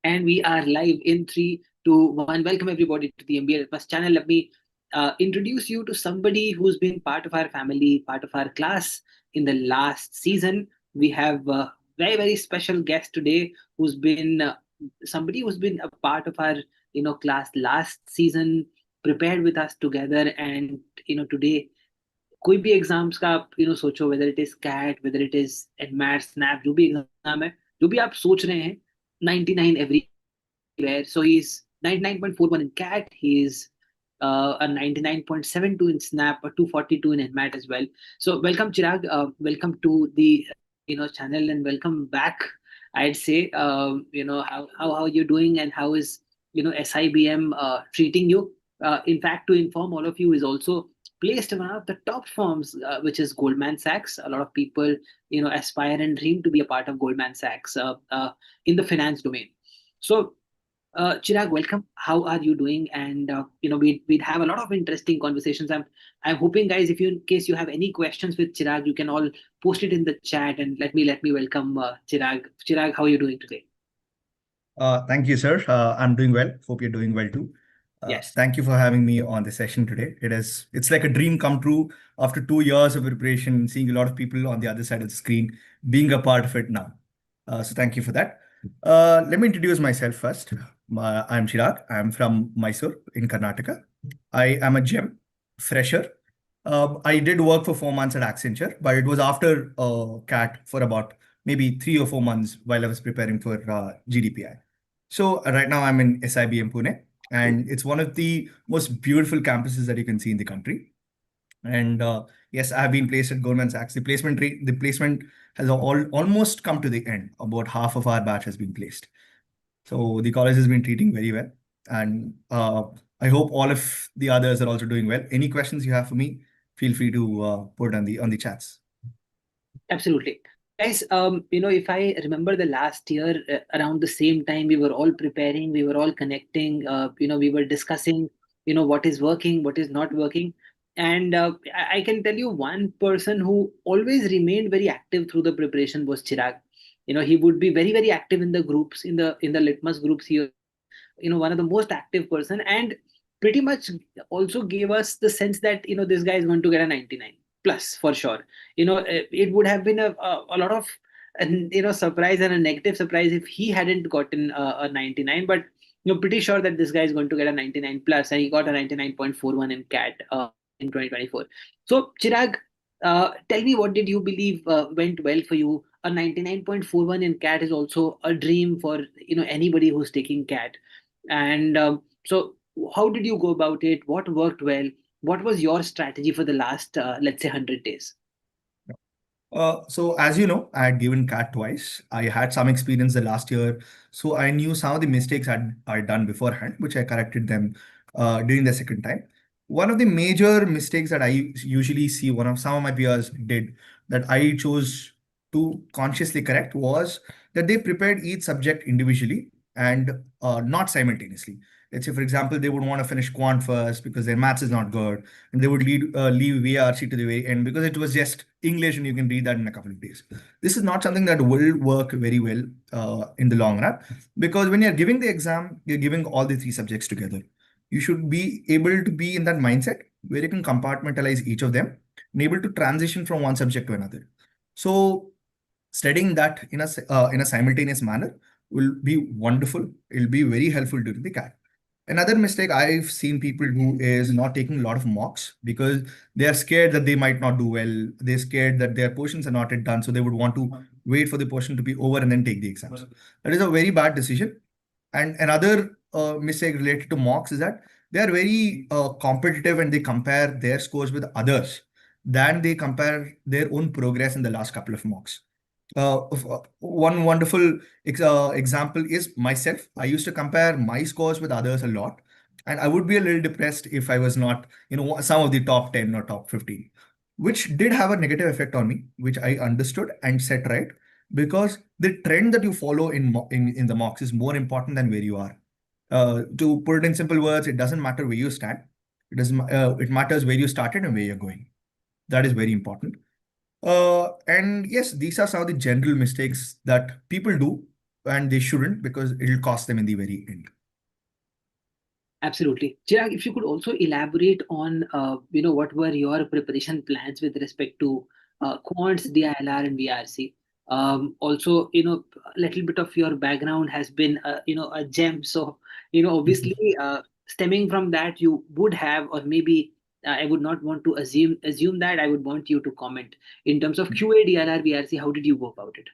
And we are live in 3, 2, 1. Welcome everybody to the MBA Litmus channel. Let me introduce you to somebody who's been part of our family, part of our class in the last season. We have a very, very special guest today who's been somebody who's been a part of our class last season, prepared with us together, and today कोई भी exams का आप सोचो, whether it is CAT, whether it is NMAT SNAP, जो भी exam है, जो भी आप सोच रहे हैं, 99 everywhere. So he's 99.41 in CAT. He's a 99.72 in Snap, a 242 in NMAT as well. So welcome, Chirag. Welcome to the channel, and welcome back. I'd say, how you doing, and how is SIBM treating you? In fact, to inform all of you, is also placed in one of the top firms, which is Goldman Sachs. A lot of people aspire and dream to be a part of Goldman Sachs in the finance domain. So Chirag, welcome. How are you doing? And we'd have a lot of interesting conversations. I'm hoping, guys, if you, in case you have any questions with Chirag, you can all post it in the chat, and let me welcome Chirag. Chirag, how are you doing today? Thank you, sir. I'm doing well. Hope you're doing well too. Yes. Thank you for having me on the session today. It's like a dream come true after 2 years of preparation, seeing a lot of people on the other side of the screen, being a part of it now. So thank you for that. Let me introduce myself first. I'm Chirag. I'm from Mysore in Karnataka. I am a GEM fresher. I did work for 4 months at Accenture, but it was after CAT for about maybe 3 or 4 months while I was preparing for GDPI. So right now I'm in SIBM Pune, and it's one of the most beautiful campuses that you can see in the country. And yes, I have been placed at Goldman Sachs. The placement has almost come to the end. About half of our batch has been placed. So the college has been treating very well, and I hope all of the others are also doing well. Any questions you have for me, feel free to put on the chats. Absolutely. Guys, if I remember the last year, around the same time, we were all preparing, we were all connecting, we were discussing, what is working, what is not working. And I can tell you one person who always remained very active through the preparation was Chirag. He would be very, very active in the groups, in the Litmus groups. He, one of the most active person, and pretty much also gave us the sense that, this guy is going to get a 99 plus for sure. It would have been a lot of surprise and a negative surprise if he hadn't gotten a 99, but pretty sure that this guy is going to get a 99 plus, and he got a 99.41 in CAT in 2024. So Chirag, tell me, what did you believe went well for you? A 99.41 in CAT is also a dream for anybody who's taking CAT. And so how did you go about it? What worked well? What was your strategy for the last, let's say, 100 days? So as you know, I had given CAT twice. I had some experience the last year, so I knew some of the mistakes I'd done beforehand, which I corrected them during the second time. One of the major mistakes that I usually see some of my peers did, that I chose to consciously correct, was that they prepared each subject individually and not simultaneously. Let's say, for example, they would want to finish quant first because their maths is not good, and they would leave VRC to the very end because it was just English and you can read that in a couple of days. This is not something that will work very well in the long run, because when you're giving the exam, you're giving all the three subjects together. You should be able to be in that mindset where you can compartmentalize each of them and able to transition from one subject to another. So studying that in a simultaneous manner will be wonderful. It'll be very helpful during the CAT. Another mistake I've seen people do is not taking a lot of mocks because they are scared that they might not do well. They're scared that their portions are not yet done, so they would want to wait for the portion to be over and then take the exams. That is a very bad decision. And another mistake related to mocks is that they are very competitive, and they compare their scores with others than they compare their own progress in the last couple of mocks. One wonderful example is myself. I used to compare my scores with others a lot, and I would be a little depressed if I was not, some of the top 10 or top 15, which did have a negative effect on me, which I understood and set right, because the trend that you follow in the mocks is more important than where you are. To put it in simple words, it doesn't matter where you stand. It matters where you started and where you're going. That is very important. And yes, these are some of the general mistakes that people do. and they shouldn't, because it'll cost them in the very end. Absolutely. Chirag, if you could also elaborate on, what were your preparation plans with respect to quants, DILR, and VRC. Also, a little bit of your background has been, a gem. So, obviously, stemming from that, you would have, or maybe I would not want to assume that. I would want you to comment in terms of QA, DILR, VRC. How did you go about it?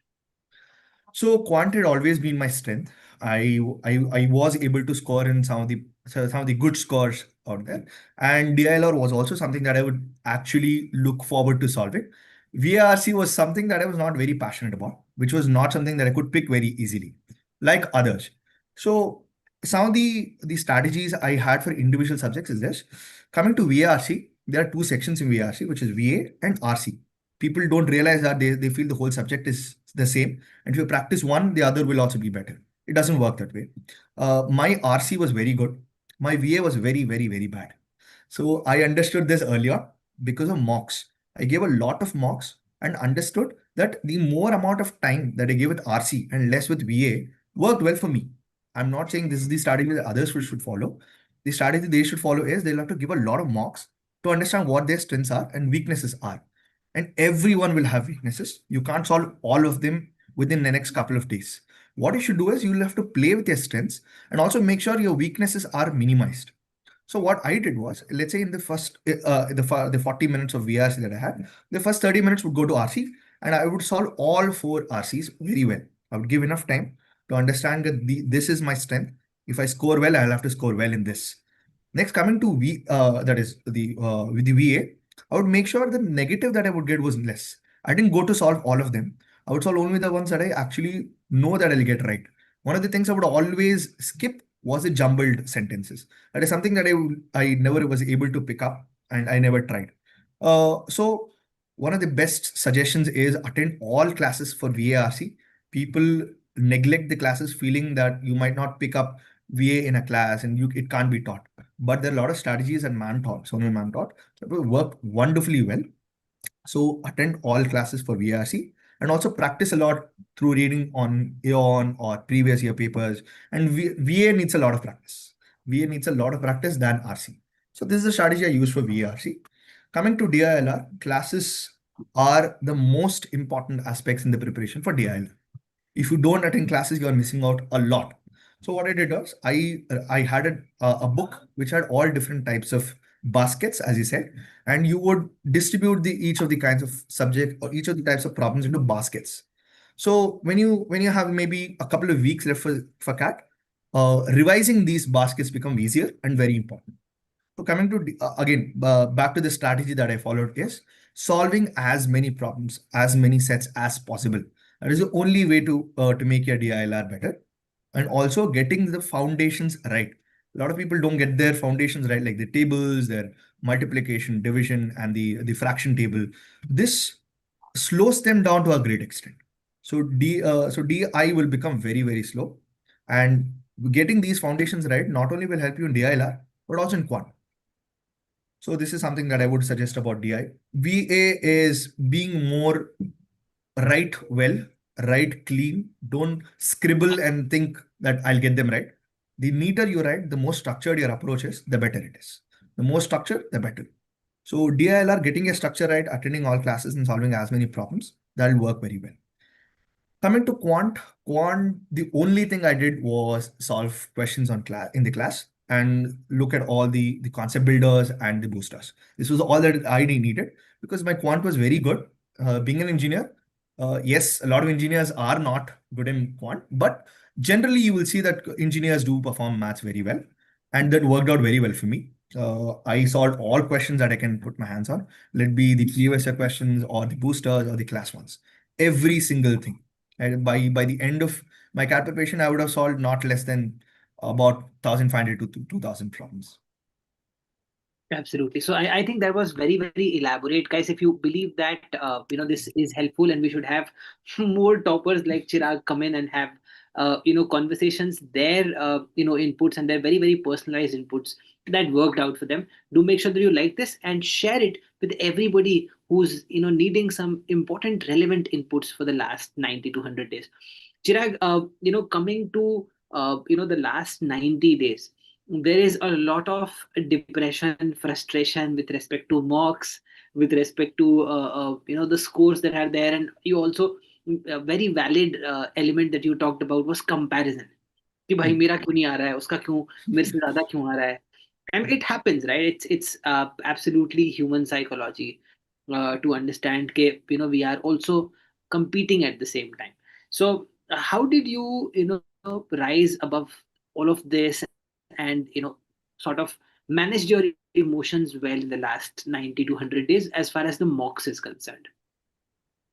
So quant had always been my strength. I was able to score in some of the good scores out there, and DILR was also something that I would actually look forward to solving. VARC was something that I was not very passionate about, which was not something that I could pick very easily, like others. So some of the strategies I had for individual subjects is this. Coming to VARC, there are two sections in VARC, which is VA and RC. People don't realize that they feel the whole subject is the same, and if you practice one, the other will also be better. It doesn't work that way. My RC was very good. My VA was very, very, very bad. So I understood this earlier because of mocks. I gave a lot of mocks and understood that the more amount of time that I gave with RC and less with VA worked well for me. I'm not saying this is the strategy that others should follow. The strategy they should follow is they'll have to give a lot of mocks to understand what their strengths are and weaknesses are. And everyone will have weaknesses. You can't solve all of them within the next couple of days. What you should do is you'll have to play with your strengths and also make sure your weaknesses are minimized. So what I did was, let's say in the first the 40 minutes of VRC that I had, the first 30 minutes would go to RC, and I would solve all four RCs very well. I would give enough time to understand that this is my strength. If I score well, I'll have to score well in this. Next, coming to that is the with the VA, I would make sure the negative that I would get was less. I didn't go to solve all of them. I would solve only the ones that I actually know that I'll get right. One of the things I would always skip was the jumbled sentences. That is something that I never was able to pick up, and I never tried. So one of the best suggestions is attend all classes for VARC. People neglect the classes feeling that you might not pick up VA in a class and it can't be taught. But there are a lot of strategies and man taught, Sonal man taught, that will work wonderfully well. So attend all classes for VRC and also practice a lot through reading on Aeon or previous year papers. And VA needs a lot of practice. VA needs a lot of practice than RC. So this is the strategy I use for VRC. Coming to DILR, classes are the most important aspects in the preparation for DILR. If you don't attend classes, you are missing out a lot. So what I did was I had a book which had all different types of baskets, as you said, and you would distribute each of the kinds of subject or each of the types of problems into baskets. So when you have maybe a couple of weeks left for CAT, revising these baskets become easier and very important. So coming to again back to the strategy that I followed is solving as many problems, as many sets as possible. That is the only way to make your DILR better, and also getting the foundations right. A lot of people don't get their foundations right, like the tables, their multiplication, division, and the fraction table. This slows them down to a great extent. So DI will become very, very slow, and getting these foundations right not only will help you in DILR but also in quant. So this is something that I would suggest about DI. VA is being more write well, write clean. Don't scribble and think that I'll get them right. The neater you write, the more structured your approach is, the better it is. The more structured, the better. So DILR, getting a structure right, attending all classes and solving as many problems, that'll work very well. Coming to quant, the only thing I did was solve questions on class in the class and look at all the concept builders and the boosters. This was all that I needed because my quant was very good. Being an engineer, yes, a lot of engineers are not good in quant, but generally you will see that engineers do perform maths very well, and that worked out very well for me. I solved all questions that I can put my hands on, let be the previous year questions or the boosters or the class ones. Every single thing. And by the end of my CAT preparation, I would have solved not less than about 1,500 to 2,000 problems. Absolutely. So I think that was very, very elaborate, guys. If you believe that this is helpful and we should have more toppers like Chirag come in and have conversations, their inputs and their very, very personalized inputs that worked out for them. Do make sure that you like this and share it with everybody who's needing some important relevant inputs for the last 90 to 100 days. Chirag, coming to the last 90 days, there is a lot of depression, frustration with respect to mocks, with respect to the scores that are there, and you also a very valid element that you talked about was comparison. कि भाई Hmm. मेरा क्यों नहीं आ रहा है, उसका क्यों मेरे से ज्यादा क्यों आ रहा है. And it happens, right? It's absolutely human psychology to understand that we are also competing at the same time. So how did you rise above all of this and sort of managed your emotions well in the last 90 to 100 days as far as the mocks is concerned?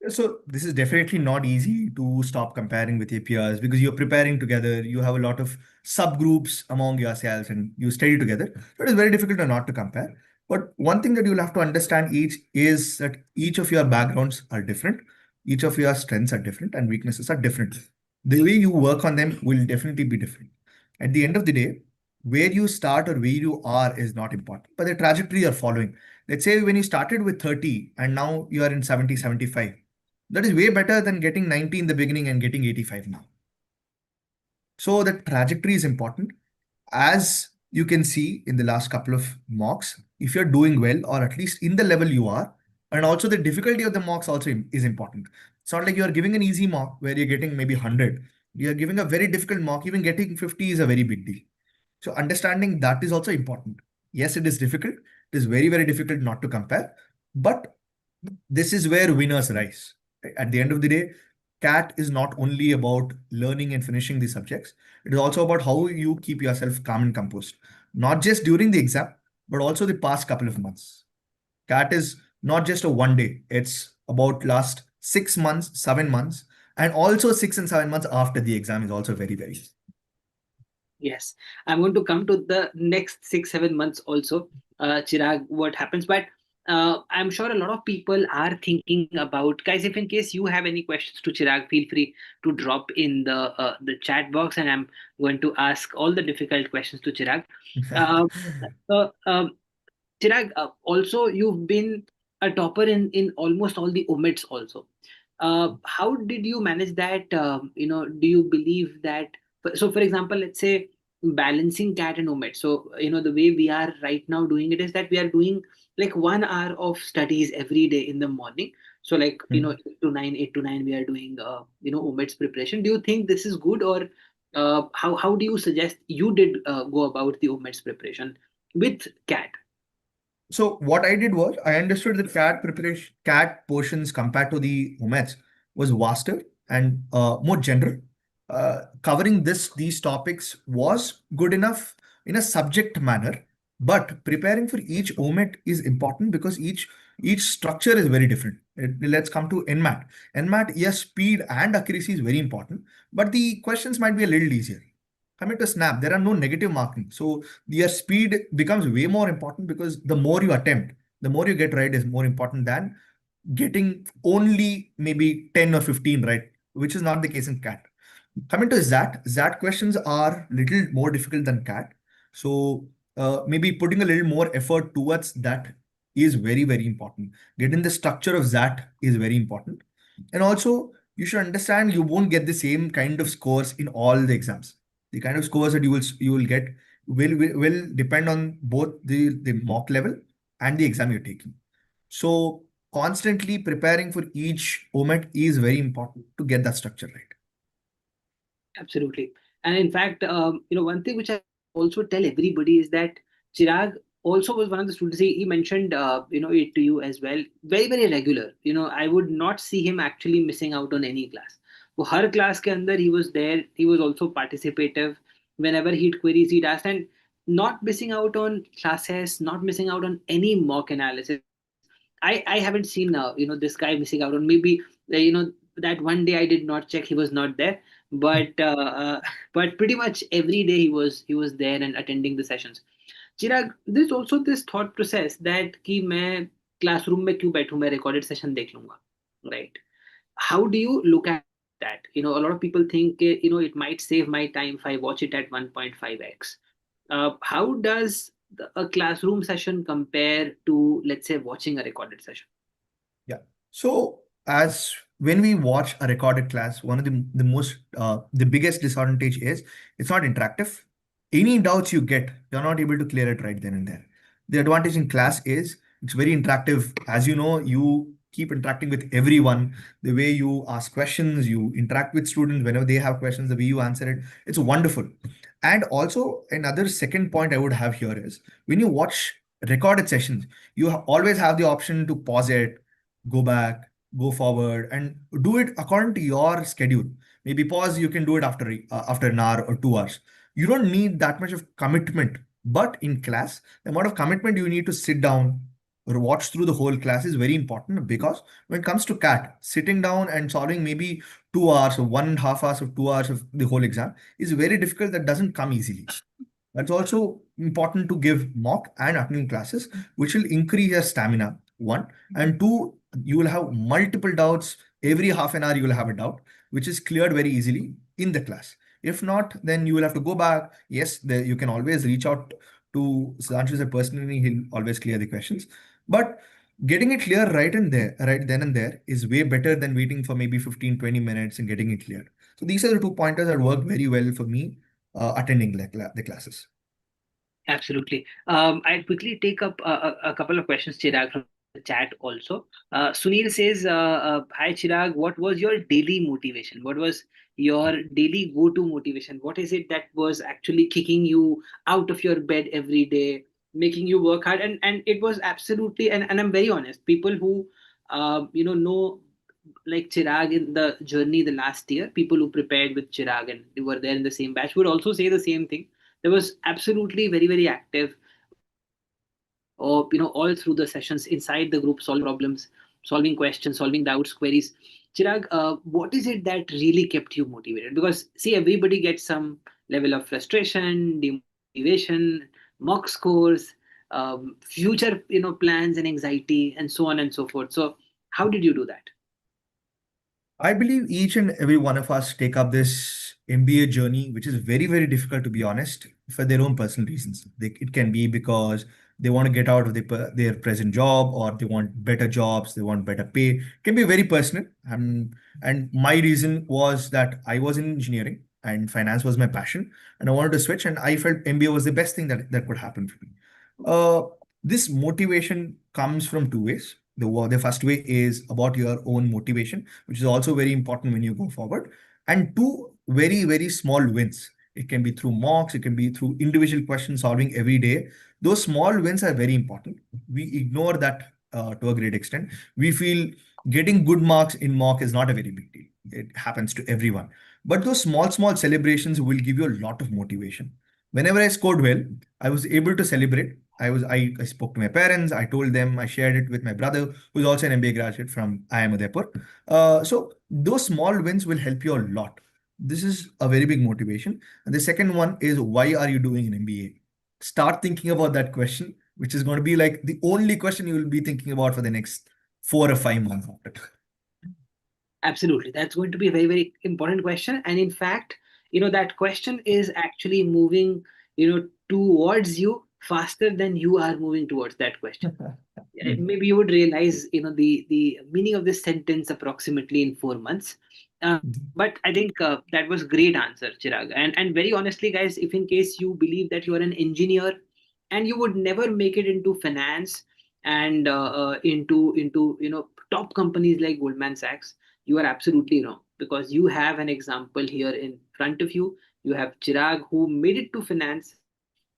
So this is definitely not easy to stop comparing with your peers because you're preparing together. You have a lot of subgroups among yourselves and you study together. So it is very difficult to not to compare. But one thing that you'll have to understand each is that each of your backgrounds are different. Each of your strengths are different and weaknesses are different. The way you work on them will definitely be different. At the end of the day, where you start or where you are is not important, but the trajectory you're following. Let's say when you started with 30 and now you are in 70, 75, that is way better than getting 90 in the beginning and getting 85 now. So the trajectory is important. As you can see in the last couple of mocks, if you're doing well or at least in the level you are, and also the difficulty of the mocks also is important. It's not like you're giving an easy mock where you're getting maybe 100. You're giving a very difficult mock, even getting 50 is a very big deal. So understanding that is also important. Yes, it is difficult. It is very, very difficult not to compare, but this is where winners rise. At the end of the day, CAT is not only about learning and finishing the subjects, it is also about how you keep yourself calm and composed, not just during the exam, but also the past couple of months. CAT is not just a one day, it's about last 6 months, 7 months, and also 6 and 7 months after the exam is also very, very. Yes, I'm going to come to the next 6 7 months also, Chirag, what happens. But I'm sure a lot of people are thinking about, guys. If in case you have any questions to Chirag, feel free to drop in the chat box, and I'm going to ask all the difficult questions to Chirag. Uh, so, Chirag, also you've been a topper in almost all the OMETs also. How did you manage that? Do you believe that? So, for example, let's say balancing CAT and OMET. So, the way we are right now doing it is that we are doing like 1 hour of studies every day in the morning. So, like, Hmm. 8 to 9, we are doing, OMETs preparation. Do you think this is good, or how do you suggest you did go about the OMETs preparation with CAT? So what I did was I understood that CAT preparation, CAT portions compared to the OMETs was vaster and more general. Covering these topics was good enough in a subject manner, but preparing for each OMET is important because each structure is very different. Let's come to NMAT. NMAT, yes, speed and accuracy is very important, but the questions might be a little easier. Coming to Snap, there are no negative marking. So your speed becomes way more important because the more you attempt, the more you get right is more important than getting only maybe 10 or 15 right, which is not the case in CAT. Coming to ZAT questions are little more difficult than CAT. So maybe putting a little more effort towards that is very, very important. Getting the structure of ZAT is very important. And also, you should understand you won't get the same kind of scores in all the exams. The kind of scores that you will get will depend on both the mock level and the exam you're taking. So constantly preparing for each OMET is very important to get that structure right. Absolutely. And in fact, one thing which I also tell everybody is that Chirag also was one of the students. He mentioned, it to you as well. Very, very regular. I would not see him actually missing out on any class. वो हर class के अंदर he was there. He was also participative. Whenever he'd queries, he'd ask, and not missing out on classes, not missing out on any mock analysis. I haven't seen this guy missing out on, maybe that one day I did not check, he was not there, but but pretty much every day he was there and attending the sessions. Chirag, there's also this thought process that कि मैं classroom में क्यों बैठूं, मैं recorded session देख लूंगा, right? How do you look at that? A lot of people think it might save my time if I watch it at 1.5x. How does a classroom session compare to, let's say, watching a recorded session? Yeah. So as when we watch a recorded class, one of the biggest disadvantage is it's not interactive. Any doubts you get, you're not able to clear it right then and there. The advantage in class is it's very interactive. As you know, you keep interacting with everyone. The way you ask questions, you interact with students whenever they have questions, the way you answer it, it's wonderful. And also another second point I would have here is when you watch recorded sessions, you always have the option to pause it, go back, go forward, and do it according to your schedule. Maybe pause, you can do it after an hour or 2 hours. You don't need that much of commitment. But in class, the amount of commitment you need to sit down or watch through the whole class is very important, because when it comes to CAT, sitting down and solving maybe 2 hours or 1.5 hours of 2 hours of the whole exam is very difficult. That doesn't come easily. That's also important to give mock and afternoon classes, which will increase your stamina, one. And two, you will have multiple doubts. Every half an hour, you will have a doubt, which is cleared very easily in the class. If not, then you will have to go back. Yes, you can always reach out to Sudhanshu personally, he'll always clear the questions. But getting it clear right then and there is way better than waiting for maybe 15, 20 minutes and getting it cleared. So these are the 2 pointers that work very well for me attending the classes. Absolutely. I'll quickly take up a couple of questions, Chirag, from the chat also. Sunil says, hi, Chirag, what was your daily motivation? What was your daily go-to motivation? What is it that was actually kicking you out of your bed every day, making you work hard? And it was absolutely, and I'm very honest, people who, know like Chirag in the journey the last year, people who prepared with Chirag and they were there in the same batch would also say the same thing. There was absolutely very, very active, or all through the sessions inside the group, solving problems, solving questions, solving doubts, queries. Chirag, what is it that really kept you motivated? Because see, everybody gets some level of frustration, demotivation, mock scores, future plans and anxiety, and so on and so forth. So, how did you do that? I believe each and every one of us take up this MBA journey, which is very, very difficult to be honest, for their own personal reasons. It can be because they want to get out of their present job, or they want better jobs, they want better pay. It can be very personal. And my reason was that I was in engineering and finance was my passion, and I wanted to switch, and I felt MBA was the best thing that could happen for me. Uh, this motivation comes from two ways. The first way is about your own motivation, which is also very important when you go forward. And two, very, very small wins. It can be through mocks, it can be through individual question solving every day. Those small wins are very important. We ignore that to a great extent. We feel getting good marks in mock is not a very big deal. It happens to everyone. But those small, small celebrations will give you a lot of motivation. Whenever I scored well, I was able to celebrate. I spoke to my parents, I told them, I shared it with my brother, who's also an MBA graduate from IIM Udaipur. So those small wins will help you a lot. This is a very big motivation. And the second one is, why are you doing an MBA? Start thinking about that question, which is going to be like the only question you will be thinking about for the next 4 or 5 months after. Absolutely. That's going to be a very, very important question. And in fact, that question is actually moving, towards you faster than you are moving towards that question. Maybe you would realize, the meaning of this sentence approximately in 4 months. But I think that was great answer, Chirag. And very honestly, guys, if in case you believe that you are an engineer and you would never make it into finance and into top companies like Goldman Sachs, you are absolutely wrong, because you have an example here in front of you. You have Chirag who made it to finance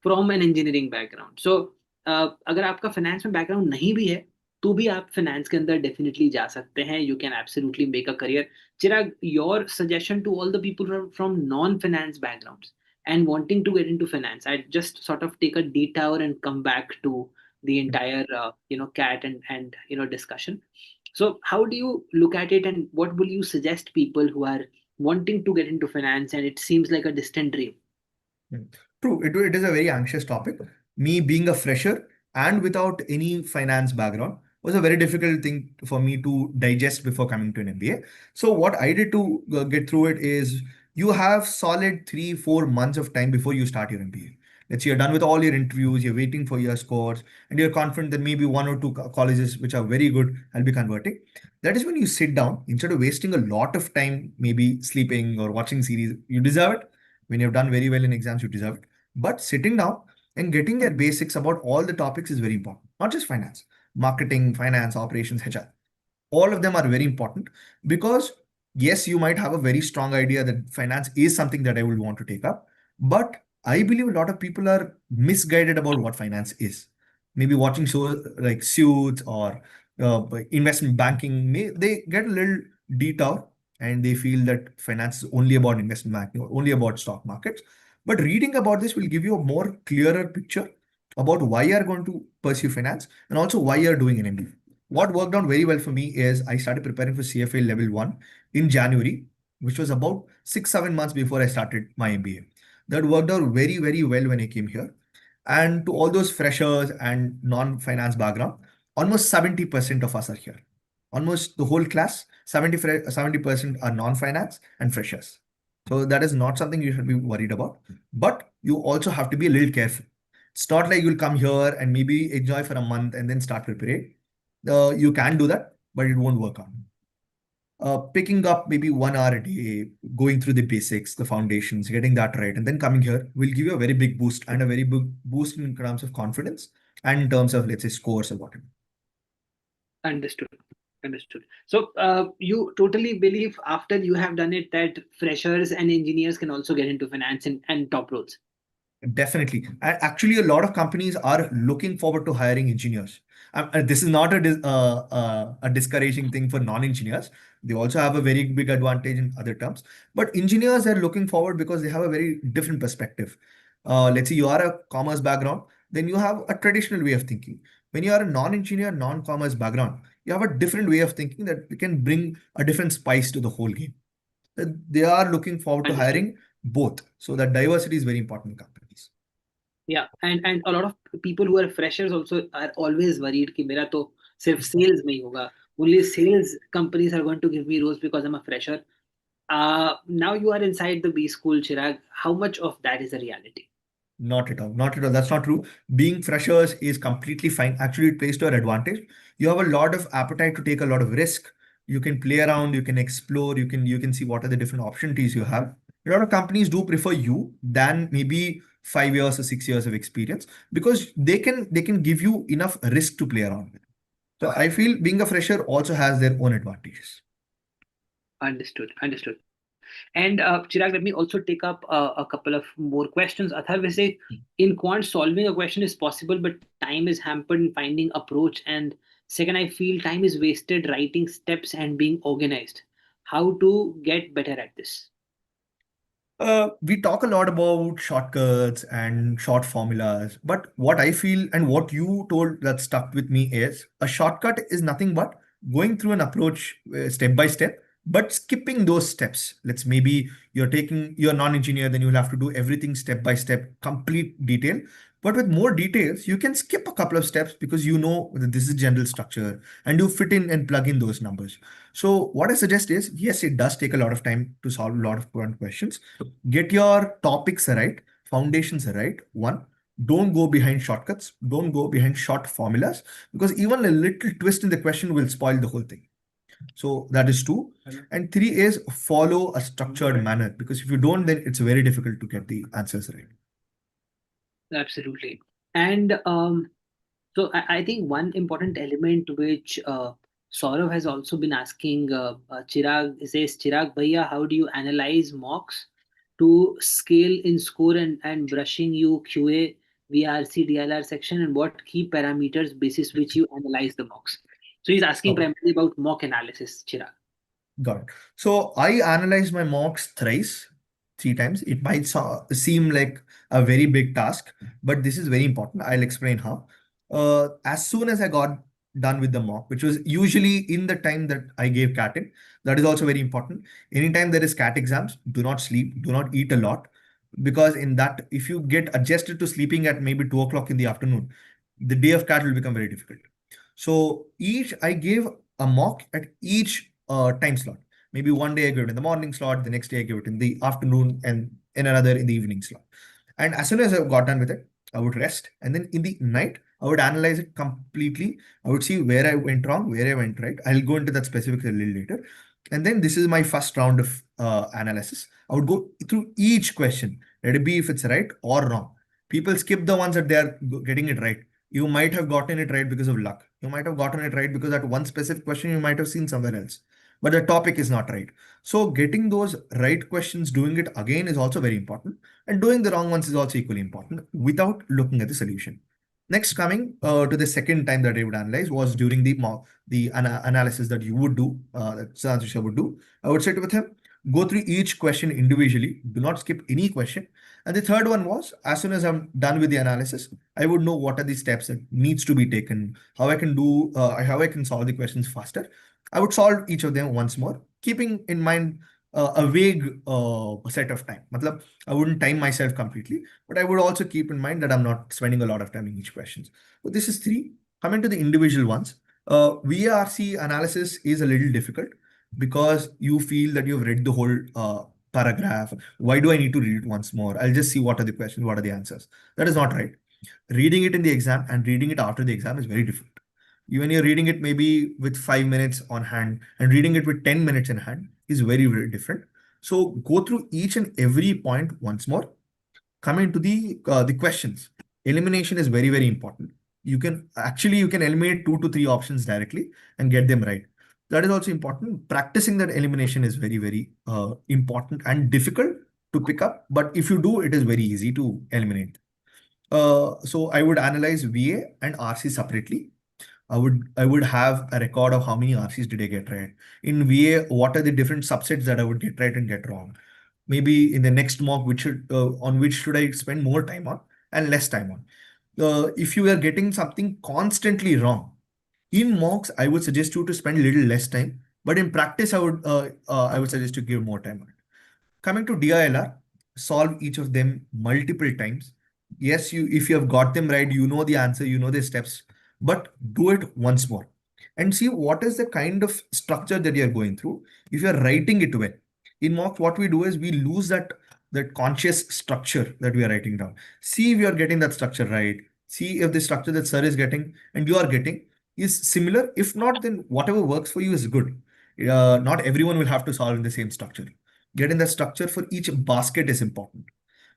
from an engineering background. So अगर आपका finance में background नहीं भी है तो भी आप finance के अंदर definitely जा सकते हैं. You can absolutely make a career. Chirag, your suggestion to all the people from non-finance backgrounds and wanting to get into finance, I'd just sort of take a detour and come back to the entire cat and discussion. So how do you look at it, and what will you suggest people who are wanting to get into finance and it seems like a distant dream? True, it is a very anxious topic. Me being a fresher and without any finance background was a very difficult thing for me to digest before coming to an MBA. So what I did to get through it is, you have solid 3, 4 months of time before you start your MBA. Let's say you're done with all your interviews, you're waiting for your scores, and you're confident that maybe one or two colleges which are very good I'll be converting. That is when you sit down, instead of wasting a lot of time, maybe sleeping or watching series, you deserve it. When you've done very well in exams, you deserve it. But sitting down and getting their basics about all the topics is very important, not just finance, marketing, finance, operations, HR. All of them are very important because yes, you might have a very strong idea that finance is something that I will want to take up, but I believe a lot of people are misguided about what finance is. Maybe watching shows like Suits or investment banking, they get a little detour and they feel that finance is only about investment banking or only about stock markets. But reading about this will give you a more clearer picture about why you are going to pursue finance and also why you are doing an MBA. What worked out very well for me is I started preparing for CFA level 1 in January, which was about 6-7 months before I started my MBA. That worked out very, very well when I came here. And to all those freshers and non-finance background, almost 70% of us are here. Almost the whole class, 70% are non-finance and freshers. So that is not something you should be worried about. But you also have to be a little careful. It's not like you'll come here and maybe enjoy for a month and then start preparing. You can do that, but it won't work out. Picking up maybe 1 hour a day, going through the basics, the foundations, getting that right, and then coming here will give you a very big boost and a very big boost in terms of confidence and in terms of, let's say, scores or whatever. Understood. Understood. So you totally believe after you have done it that freshers and engineers can also get into finance and top roles. Definitely. And actually, a lot of companies are looking forward to hiring engineers. This is not a discouraging thing for non-engineers. They also have a very big advantage in other terms. But engineers are looking forward because they have a very different perspective. Let's say you are a commerce background, then you have a traditional way of thinking. When you are a non-engineer, non-commerce background, you have a different way of thinking that can bring a different spice to the whole game. They are looking forward to Understood. hiring both. So that diversity is very important in companies. Yeah, and a lot of people who are freshers also are always worried कि मेरा तो सिर्फ sales में ही होगा. Only sales companies are going to give me roles because I'm a fresher. Now you are inside the B school, Chirag. How much of that is a reality? Not at all. Not at all. That's not true. Being freshers is completely fine. Actually, it plays to our advantage. You have a lot of appetite to take a lot of risk. You can play around, you can explore, you can see what are the different opportunities you have. A lot of companies do prefer you than maybe 5 years or 6 years of experience because they can give you enough risk to play around with. So I feel being a fresher also has their own advantages. Understood. Understood. And Chirag, let me also take up a couple of more questions. Athar, वैसे in quant solving a question is possible, but time is hampered in finding approach. And second, I feel time is wasted writing steps and being organized. How to get better at this? We talk a lot about shortcuts and short formulas, but what I feel and what you told that stuck with me is a shortcut is nothing but going through an approach step by step, but skipping those steps. Let's maybe you're non-engineer, then you'll have to do everything step by step, complete detail. But with more details, you can skip a couple of steps because you know that this is general structure and you fit in and plug in those numbers. So what I suggest is, yes, it does take a lot of time to solve a lot of current questions. Get your topics right, foundations right. One, don't go behind shortcuts, don't go behind short formulas, because even a little twist in the question will spoil the whole thing. So that is two. And three is follow a structured manner, because if you don't, then it's very difficult to get the answers right. Absolutely. And so I think one important element which Saurav has also been asking Chirag says, Chirag Bhaiya, how do you analyze mocks to scale in score and brushing you QA, VRC, DLR section, and what key parameters basis which you analyze the mocks? So he's asking Okay. primarily about mock analysis, Chirag. Got it. So I analyzed my mocks thrice, 3 times. It might seem like a very big task, but this is very important. I'll explain how. As soon as I got done with the mock, which was usually in the time that I gave CAT in, that is also very important. Anytime there is CAT exams, do not sleep, do not eat a lot, because in that, if you get adjusted to sleeping at maybe 2 o'clock in the afternoon, the day of CAT will become very difficult. So I gave a mock at each time slot. Maybe one day I give it in the morning slot, the next day I give it in the afternoon, and in another in the evening slot. And as soon as I got done with it, I would rest. And then in the night, I would analyze it completely. I would see where I went wrong, where I went right. I'll go into that specifically a little later. And then this is my first round of analysis. I would go through each question, let it be if it's right or wrong. People skip the ones that they are getting it right. You might have gotten it right because of luck. You might have gotten it right because that one specific question you might have seen somewhere else. But the topic is not right. So getting those right questions, doing it again is also very important. And doing the wrong ones is also equally important without looking at the solution. Next, coming to the second time that I would analyze was during the analysis that you would do, that Sanjay would do. I would sit with him, go through each question individually, do not skip any question. And the third one was, as soon as I'm done with the analysis, I would know what are the steps that needs to be taken, how I can solve the questions faster. I would solve each of them once more, keeping in mind a vague set of time. Matlab, I wouldn't time myself completely, but I would also keep in mind that I'm not spending a lot of time in each question. So this is three. Coming to the individual ones, VARC analysis is a little difficult because you feel that you've read the whole paragraph. Why do I need to read it once more? I'll just see what are the questions, what are the answers. That is not right. Reading it in the exam and reading it after the exam is very different. When you're reading it maybe with 5 minutes on hand and reading it with 10 minutes in hand is very, very different. So go through each and every point once more. Coming to the questions, elimination is very, very important. You can eliminate 2 to 3 options directly and get them right. That is also important. Practicing that elimination is very, very important and difficult to pick up. But if you do, it is very easy to eliminate. So I would analyze VA and RC separately. I would have a record of how many RCs did I get right. In VA, what are the different subsets that I would get right and get wrong? Maybe in the next mock, which should I spend more time on and less time on? If you are getting something constantly wrong, in mocks, I would suggest you to spend a little less time. But in practice, I would suggest to give more time on it. Coming to DILR, solve each of them multiple times. Yes, if you have got them right, you know the answer, you know the steps, but do it once more and see what is the kind of structure that you're going through. If you're writing it well, in mock, what we do is we lose that conscious structure that we are writing down. See if you are getting that structure right. See if the structure that sir is getting and you are getting is similar. If not, then whatever works for you is good. Not everyone will have to solve in the same structure. Getting the structure for each basket is important.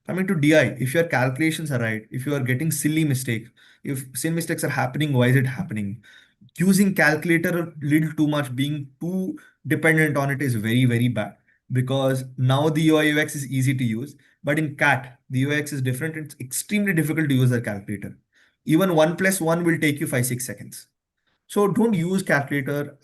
Coming to DI, if your calculations are right, if you are getting silly mistakes, if silly mistakes are happening, why is it happening? Using calculator a little too much, being too dependent on it is very, very bad because now the UI UX is easy to use, but in CAT, the UX is different. It's extremely difficult to use a calculator. Even 1 plus 1 will take you 5, 6 seconds. So don't use calculator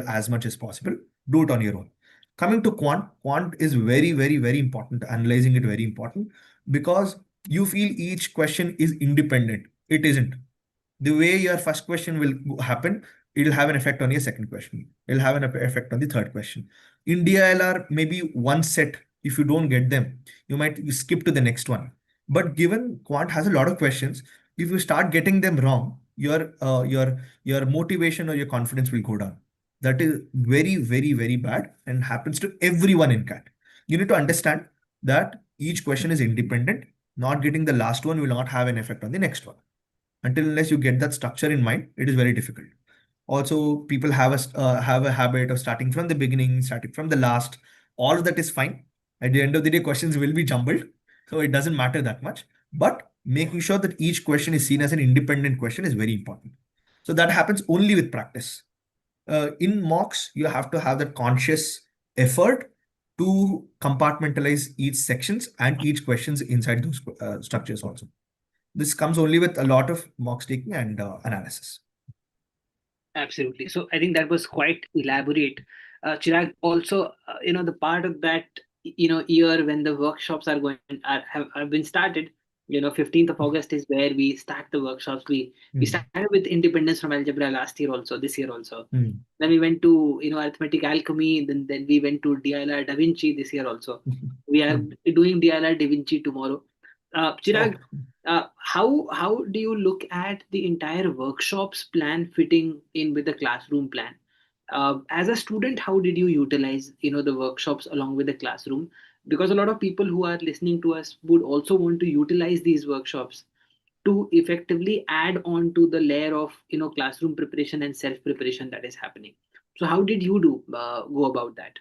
as much as possible. Do it on your own. Coming to quant is very, very, very important. Analyzing it very important because you feel each question is independent. It isn't. The way your first question will happen, it'll have an effect on your second question. It'll have an effect on the third question. In DILR, maybe one set, if you don't get them, you skip to the next one. But given quant has a lot of questions, if you start getting them wrong, your motivation or your confidence will go down. That is very, very, very bad and happens to everyone in CAT. You need to understand that each question is independent. Not getting the last one will not have an effect on the next one. Unless you get that structure in mind, it is very difficult. Also, people have a habit of starting from the beginning, starting from the last. All of that is fine. At the end of the day, questions will be jumbled, so it doesn't matter that much. But making sure that each question is seen as an independent question is very important. So that happens only with practice. In mocks, you have to have that conscious effort to compartmentalize each sections and each questions inside those structures also. This comes only with a lot of mock taking and analysis. Absolutely. So I think that was quite elaborate. Chirag, also, the part of that, year when the workshops have been started. 15th of August is where we start the workshops. We started with independence from algebra last year also, this year also. Then we went to arithmetic alchemy. Then we went to DILR Da Vinci this year also. We are doing DILR Da Vinci tomorrow. Chirag, how do you look at the entire workshops plan fitting in with the classroom plan? As a student, how did you utilize the workshops along with the classroom? because a lot of people who are listening to us would also want to utilize these workshops to effectively add on to the layer of classroom preparation and self preparation that is happening. So how did you do go about that?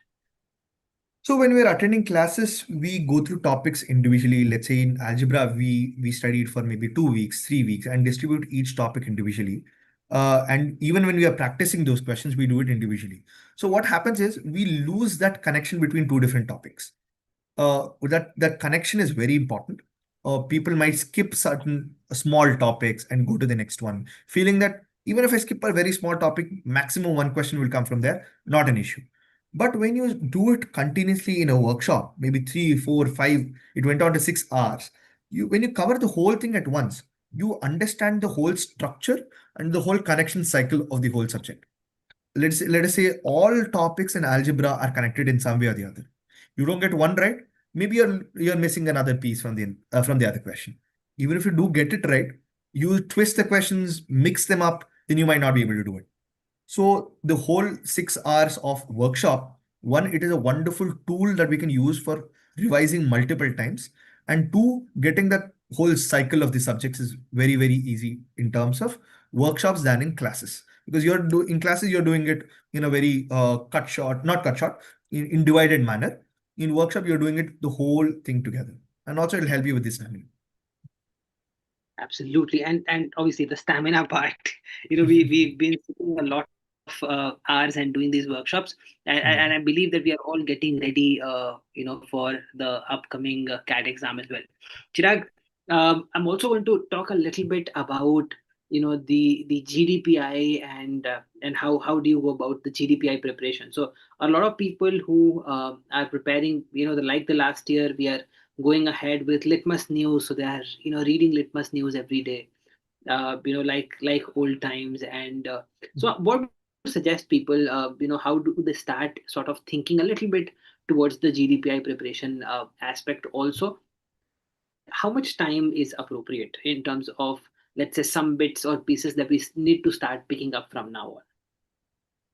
So when we're attending classes, we go through topics individually. Let's say in algebra, we studied for maybe 2 weeks, 3 weeks, and distribute each topic individually. And even when we are practicing those questions, we do it individually. So what happens is we lose that connection between two different topics. That connection is very important. People might skip certain small topics and go to the next one, feeling that even if I skip a very small topic, maximum one question will come from there, not an issue. But when you do it continuously in a workshop, maybe 3, 4, 5, it went on to 6 hours. When you cover the whole thing at once, you understand the whole structure and the whole connection cycle of the whole subject. Let us say all topics in algebra are connected in some way or the other. You don't get one right, maybe you're missing another piece from the other question. Even if you do get it right, you twist the questions, mix them up, then you might not be able to do it. So the whole 6 hours of workshop, one, it is a wonderful tool that we can use for revising multiple times. And two, getting that whole cycle of the subjects is very, very easy in terms of workshops than in classes. Because in classes, you're doing it in a very not cut short, in divided manner. In workshop, you're doing it the whole thing together. And also it'll help you with this timing. Absolutely, and obviously the stamina part. We've been sitting a lot of hours and doing these workshops, and I believe that we are all getting ready, for the upcoming CAT exam as well. Chirag, I'm also going to talk a little bit about the GDPI and how do you go about the GDPI preparation. So a lot of people who are preparing, like the last year, we are going ahead with litmus news, so they are reading litmus news every day, like old times. And so what would you suggest people, how do they start sort of thinking a little bit towards the GDPI preparation aspect also, and how much time is appropriate in terms of, let's say, some bits or pieces that we need to start picking up from now on?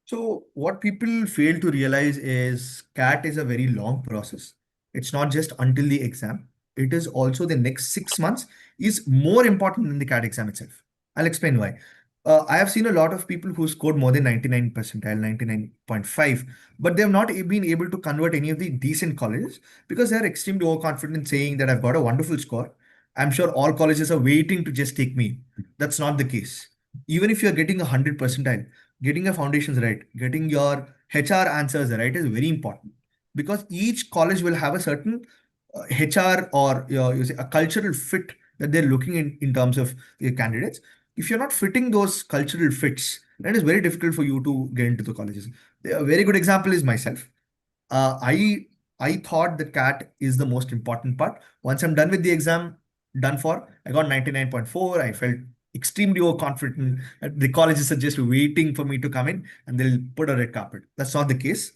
So what people fail to realize is CAT is a very long process. It's not just until the exam. It is also the next 6 months is more important than the CAT exam itself. I'll explain why. I have seen a lot of people who scored more than 99 percentile, 99.5, but they have not been able to convert any of the decent colleges because they're extremely overconfident saying that I've got a wonderful score. I'm sure all colleges are waiting to just take me. That's not the case. Even if you're getting 100 percentile, getting your foundations right, getting your HR answers right is very important because each college will have a certain HR or you say a cultural fit that they're looking in terms of the candidates. If you're not fitting those cultural fits, then it's very difficult for you to get into the colleges. A very good example is myself. uh, I I thought the CAT is the most important part. Once I'm done with the exam, done for, I got 99.4. I felt extremely overconfident. The colleges are just waiting for me to come in and they'll put a red carpet. That's not the case.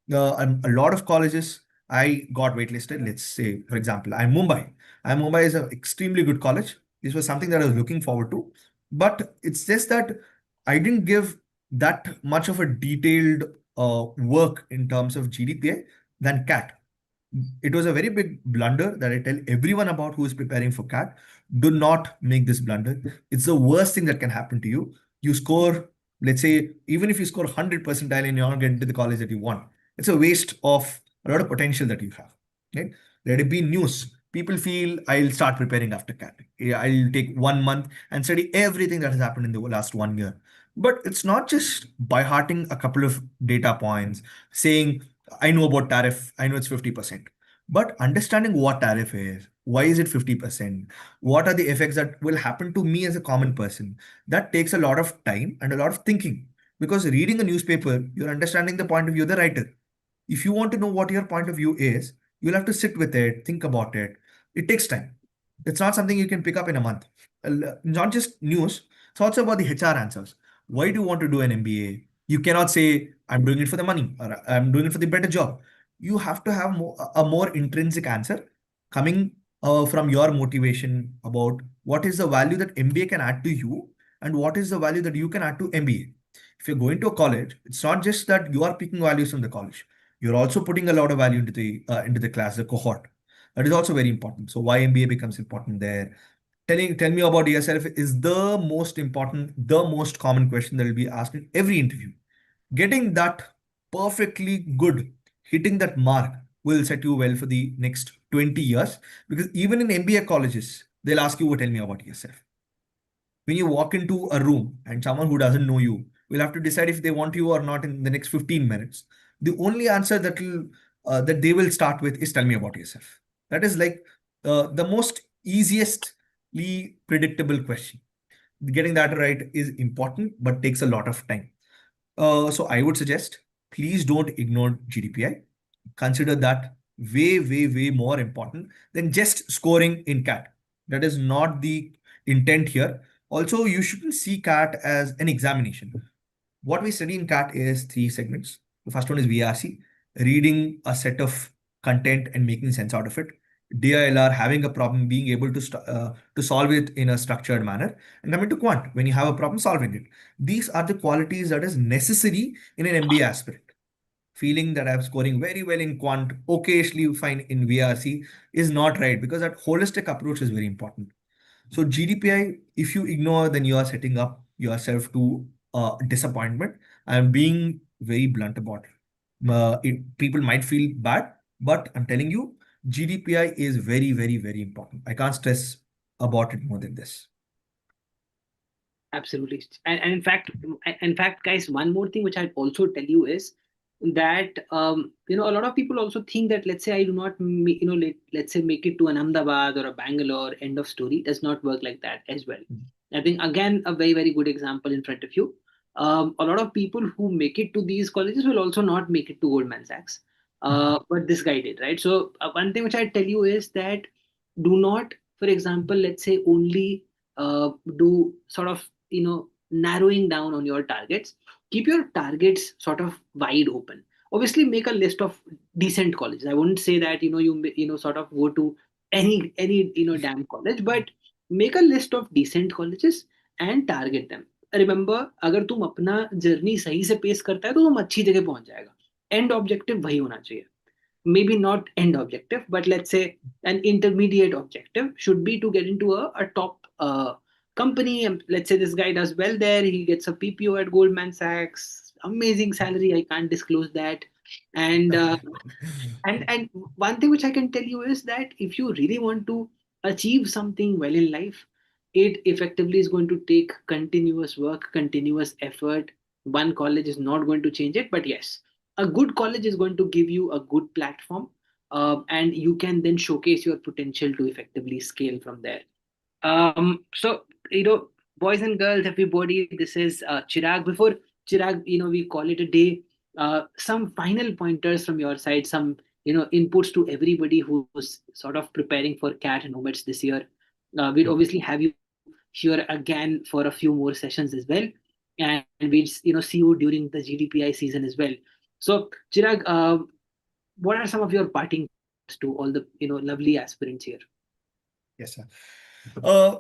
And a lot of colleges, I got waitlisted. Let's say, for example, I'm Mumbai is an extremely good college. This was something that I was looking forward to. But it's just that I didn't give that much of a detailed work in terms of GDPI than CAT. It was a very big blunder that I tell everyone about who is preparing for CAT. Do not make this blunder. It's the worst thing that can happen to you. You score, let's say, even if you score 100 percentile and you're not getting to the college that you want, it's a waste of a lot of potential that you have. Right? Let it be news. People feel I'll start preparing after CAT. Yeah, I'll take 1 month and study everything that has happened in the last 1 year. But it's not just by hearting a couple of data points, saying I know about tariff, I know it's 50%. But understanding what tariff is, why is it 50%? What are the effects that will happen to me as a common person? That takes a lot of time and a lot of thinking. Because reading a newspaper, you're understanding the point of view of the writer. If you want to know what your point of view is, you'll have to sit with it, think about it. It takes time. It's not something you can pick up in a month. Not just news, it's also about the HR answers. Why do you want to do an MBA? You cannot say, I'm doing it for the money or I'm doing it for the better job. You have to have a more intrinsic answer coming from your motivation about what is the value that MBA can add to you and what is the value that you can add to MBA. If you're going to a college, it's not just that you are picking values from the college. You're also putting a lot of value into the class, the cohort. That is also very important. So why MBA becomes important there. Tell me about yourself is the most important, the most common question that will be asked in every interview. Getting that perfectly good, hitting that mark will set you well for the next 20 years. Because even in MBA colleges, they'll ask you, tell me about yourself. When you walk into a room and someone who doesn't know you will have to decide if they want you or not in the next 15 minutes, the only answer that they will start with is tell me about yourself. That is like the most easiestly predictable question. Getting that right is important but takes a lot of time. So I would suggest, please don't ignore GDPI. Consider that way more important than just scoring in CAT. That is not the intent here. Also, you shouldn't see CAT as an examination. What we study in CAT is three segments. The first one is VRC, reading a set of content and making sense out of it. DILR, having a problem, being able to solve it in a structured manner. And coming to Quant, when you have a problem, solving it. These are the qualities that is necessary in an MBA aspirant. Feeling that I'm scoring very well in Quant, occasionally fine in VRC is not right, because that holistic approach is very important. So GDPI, if you ignore, then you are setting up yourself to disappointment. I'm being very blunt about it. People might feel bad, but I'm telling you, GDPI is very important. I can't stress about it more than this. Absolutely. And in fact, guys, one more thing which I'd also tell you is that a lot of people also think that, let's say I do not let's say make it to an Ahmedabad or a Bangalore, end of story. It does not work like that as well. I think, again, a very good example in front of you. A lot of people who make it to these colleges will also not make it to Goldman Sachs, but this guy did, right? So one thing which I tell you is that, do not, for example, let's say only do sort of narrowing down on your targets. Keep your targets sort of wide open. Obviously, make a list of decent colleges. I wouldn't say that you sort of go to any damn college, but make a list of decent colleges and target them. Remember, अगर तुम अपना journey सही से pace करता है तो तुम अच्छी जगह पहुंच जाएगा. एंड ऑब्जेक्टिव वही होना चाहिए. Maybe not end objective, but let's say an intermediate objective should be to get into a top company. And let's say this guy does well there, he gets a PPO at Goldman Sachs, amazing salary, I can't disclose that. And and one thing which I can tell you is that if you really want to achieve something well in life, it effectively is going to take continuous work, continuous effort. One college is not going to change it, but yes, a good college is going to give you a good platform, and you can then showcase your potential to effectively scale from there. So, boys and girls, everybody, this is Chirag. Before Chirag, we call it a day. Some final pointers from your side, some inputs to everybody who's sort of preparing for CAT and OMETs this year. We'd obviously have you here again for a few more sessions as well, and we'd see you during the GDPI season as well. So, Chirag, what are some of your parting thoughts to all the lovely aspirants here? Yes, sir.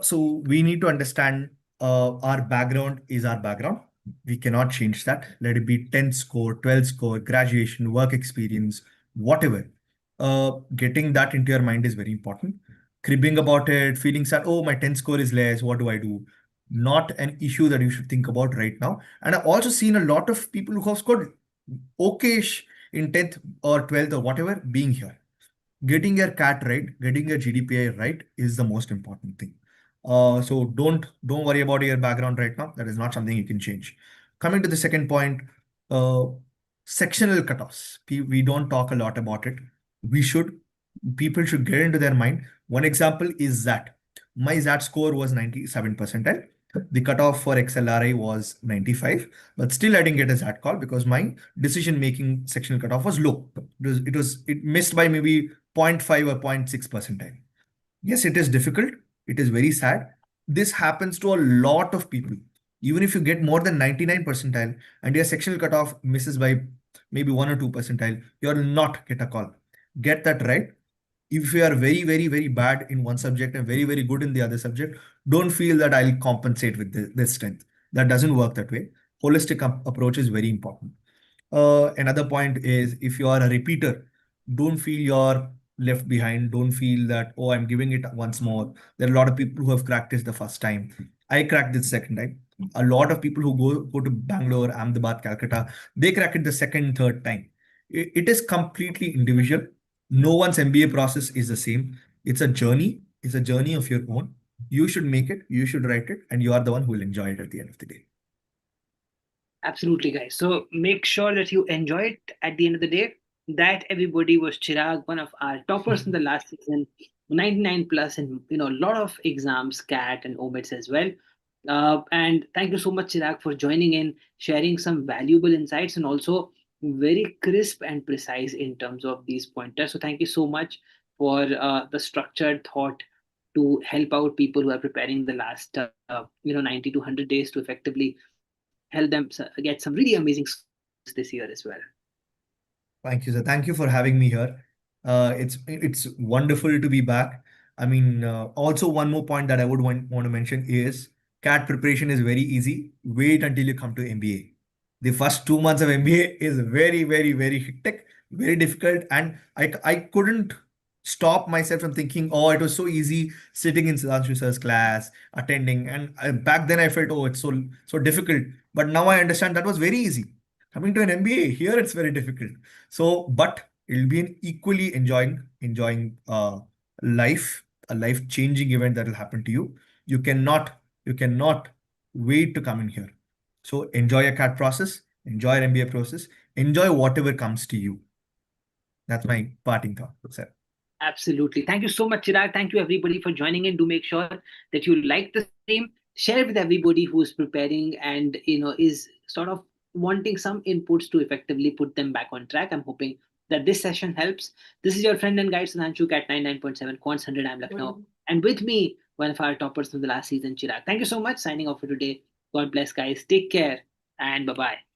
So we need to understand our background is our background. We cannot change that. Let it be 10 score, 12 score, graduation, work experience, whatever. Getting that into your mind is very important. Cribbing about it, feeling sad, oh, my 10 score is less, what do I do? Not an issue that you should think about right now. And I've also seen a lot of people who have scored okayish in 10th or 12th or whatever being here. Getting your CAT right, getting your GDPI right is the most important thing. So don't worry about your background right now. That is not something you can change. Coming to the second point, uh, sectional cutoffs. We don't talk a lot about it. We should. People should get into their mind. One example is that my ZAT score was 97 percentile. The cutoff for XLRI was 95, but still I didn't get a ZAT call because my decision-making sectional cutoff was low. It missed by maybe 0.5 or 0.6 percentile. Yes, it is difficult. It is very sad. This happens to a lot of people. Even if you get more than 99 percentile and your sectional cutoff misses by maybe 1 or 2 percentile, you'll not get a call. Get that right. If you are very bad in one subject and very good in the other subject, don't feel that I'll compensate with this strength. That doesn't work that way. Holistic approach is very important. Another point is, if you are a repeater, don't feel you're left behind. Don't feel that, oh, I'm giving it once more. There are a lot of people who have cracked this the first time. I cracked it second time. A lot of people who go to Bangalore, Ahmedabad, Calcutta, they crack it the second, third time. It is completely individual. No one's MBA process is the same. It's a journey. It's a journey of your own. You should make it. You should write it, and you are the one who will enjoy it at the end of the day. Absolutely, guys. So make sure that you enjoy it at the end of the day. That everybody was Chirag, one of our toppers in the last season, 99 plus, and a lot of exams, CAT and OMETs as well. And thank you so much, Chirag, for joining in, sharing some valuable insights, and also very crisp and precise in terms of these pointers. So thank you so much for the structured thought to help out people who are preparing the last 90 to 100 days to effectively help them get some really amazing scores this year as well. Thank you, sir. Thank you for having me here. It's wonderful to be back. I mean, also one more point that I would want to mention is CAT preparation is very easy. Wait until you come to MBA. The first 2 months of MBA is very, very, very hectic, very difficult, and I couldn't stop myself from thinking, oh, it was so easy sitting in Sudhanshu sir's class, attending, and back then I felt, oh, it's so difficult. But now I understand that was very easy. Coming to an MBA here, it's very difficult. So, but it'll be an equally enjoying life, a life changing event that will happen to you. You cannot wait to come in here. So enjoy your CAT process, enjoy your MBA process, enjoy whatever comes to you. That's my parting thought, sir. Absolutely. Thank you so much, Chirag. Thank you, everybody, for joining in. Do make sure that you like the stream, share it with everybody who is preparing and is sort of wanting some inputs to effectively put them back on track. I'm hoping that this session helps. This is your friend and guide Sudhanshu at 99.7 Quants 100. I'm Lucknow. And with me, one of our toppers from the last season, Chirag. Thank you so much. Signing off for today. God bless, guys. Take care and bye bye.